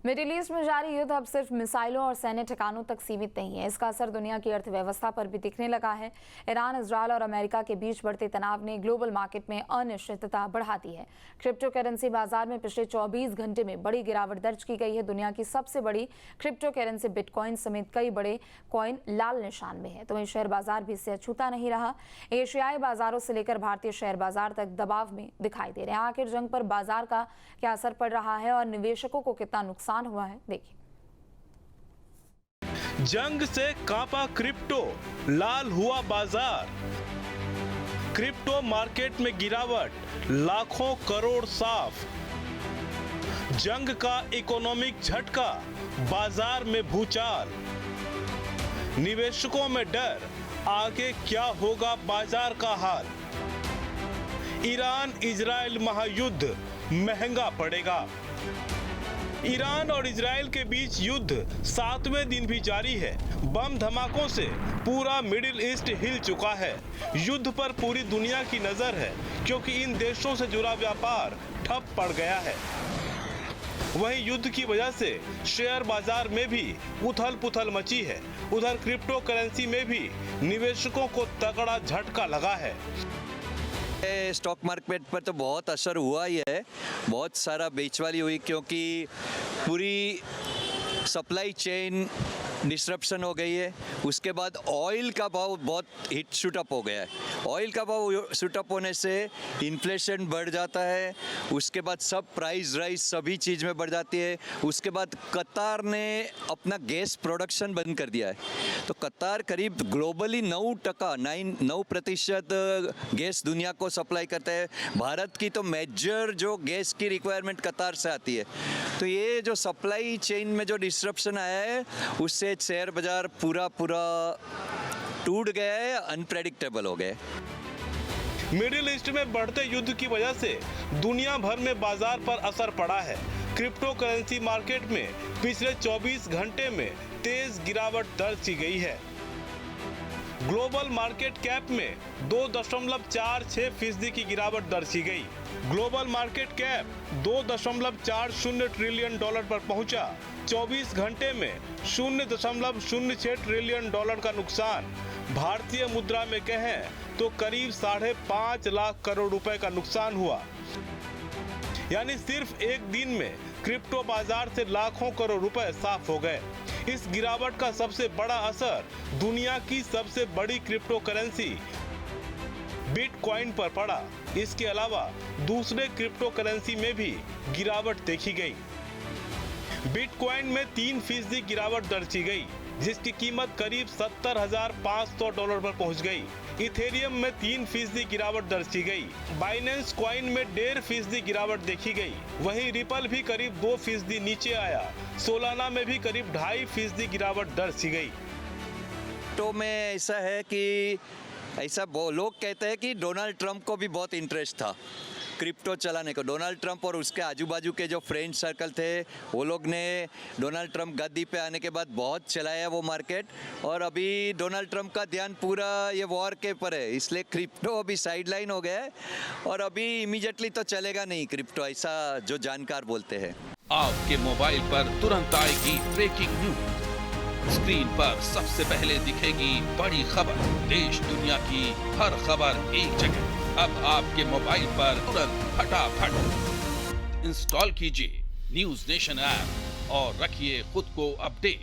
Middle east में जारी युद्ध अब सिर्फ मिसाइलों और सैन्य ठिकानों तक सीमित नहीं है। इसका असर दुनिया की अर्थव्यवस्था पर भी दिखने लगा है। ईरान, इजरायल और अमेरिका के बीच बढ़ते तनाव ने ग्लोबल मार्केट में अनिश्चितता बढ़ा दी है। क्रिप्टो करेंसी बाजार में पिछले 24 घंटे में बड़ी गिरावट दर्ज की गई है। दुनिया की सबसे बड़ी क्रिप्टो करेंसी बिटकॉइन समेत कई बड़े कॉइन लाल निशान में है, तो वहीं शेयर बाजार भी इससे अछूता नहीं रहा। एशियाई बाजारों से लेकर भारतीय शेयर बाजार तक दबाव में दिखाई दे रहे हैं। आखिर जंग पर बाजार का क्या असर पड़ रहा है और निवेशकों को कितना नुकसान हुआ है, देखिए। जंग से कांपा क्रिप्टो, लाल हुआ बाजार। क्रिप्टो मार्केट में गिरावट, लाखों करोड़ साफ। जंग का इकोनॉमिक झटका, बाजार में भूचाल। निवेशकों में डर, आगे क्या होगा बाजार का हाल। ईरान इजराइल महायुद्ध महंगा पड़ेगा। ईरान और इजराइल के बीच युद्ध 7वें दिन भी जारी है। बम धमाकों से पूरा मिडिल ईस्ट हिल चुका है। युद्ध पर पूरी दुनिया की नजर है, क्योंकि इन देशों से जुड़ा व्यापार ठप पड़ गया है। वहीं युद्ध की वजह से शेयर बाजार में भी उथल पुथल मची है। उधर क्रिप्टो करेंसी में भी निवेशकों को तगड़ा झटका लगा है। स्टॉक मार्केट पर तो बहुत असर हुआ ही है, बहुत सारा बेचवाली हुई, क्योंकि पूरी सप्लाई चेन डिस्ट्रप्शन हो गई है। उसके बाद ऑयल का भाव बहुत हिट शूट अप हो गया है। ऑयल का भाव शूट अप होने से इन्फ्लेशन बढ़ जाता है। उसके बाद सब प्राइस राइज सभी चीज़ में बढ़ जाती है। उसके बाद कतार ने अपना गैस प्रोडक्शन बंद कर दिया है, तो कतार करीब ग्लोबली 9% गैस दुनिया को सप्लाई करता है। भारत की तो मेजर जो गैस की रिक्वायरमेंट कतार से आती है। तो ये जो सप्लाई चेन में जो डिस्ट्रप्शन आया है, उससे शेयर बाजार पूरा टूट गया है, अनप्रेडिक्टेबल हो गए। मिडिल ईस्ट में बढ़ते युद्ध की वजह से दुनिया भर में बाजार पर असर पड़ा है। क्रिप्टो करेंसी मार्केट में पिछले 24 घंटे में तेज गिरावट दर्ज की गई है। ग्लोबल मार्केट कैप में 2.46% की गिरावट दर्ज की गई। ग्लोबल मार्केट कैप $2.40 ट्रिलियन पर पहुंचा। 24 घंटे में $0.06 ट्रिलियन का नुकसान। भारतीय मुद्रा में कहें तो करीब 5.5 लाख करोड़ रुपए का नुकसान हुआ। यानी सिर्फ एक दिन में क्रिप्टो बाजार से लाखों करोड़ रुपए साफ हो गए। इस गिरावट का सबसे बड़ा असर दुनिया की सबसे बड़ी क्रिप्टो करेंसी बिटकॉइन पर पड़ा। इसके अलावा दूसरे क्रिप्टो करेंसी में भी गिरावट देखी गई। बिटकॉइन में 3% गिरावट दर्ज की गई, जिसकी कीमत करीब $70,500 पर पहुंच गई। इथेरियम में 3% गिरावट दर्ज की गई। बाइनेंस कॉइन में 1.5% गिरावट देखी गई। वहीं रिपल भी करीब 2% नीचे आया। सोलाना में भी करीब 2.5% गिरावट दर्ज की गई। तो में ऐसा है कि लोग कहते हैं कि डोनाल्ड ट्रंप को भी बहुत इंटरेस्ट था क्रिप्टो चलाने को। डोनाल्ड ट्रंप और उसके आजू बाजू के जो फ्रेंड सर्कल थे, वो लोग ने डोनाल्ड ट्रंप गद्दी पे आने के बाद बहुत चलाया वो मार्केट। और अभी डोनाल्ड ट्रंप का ध्यान पूरा ये वॉर के पर है, इसलिए क्रिप्टो अभी साइडलाइन हो गया है और अभी इमीडिएटली तो चलेगा नहीं क्रिप्टो, ऐसा जो जानकार बोलते हैं। आपके मोबाइल पर तुरंत आएगी ब्रेकिंग न्यूज। स्क्रीन पर सबसे पहले दिखेगी बड़ी खबर। देश दुनिया की हर खबर एक जगह। अब आपके मोबाइल पर तुरंत फटाफट इंस्टॉल कीजिए न्यूज़ नेशन ऐप और रखिए खुद को अपडेट।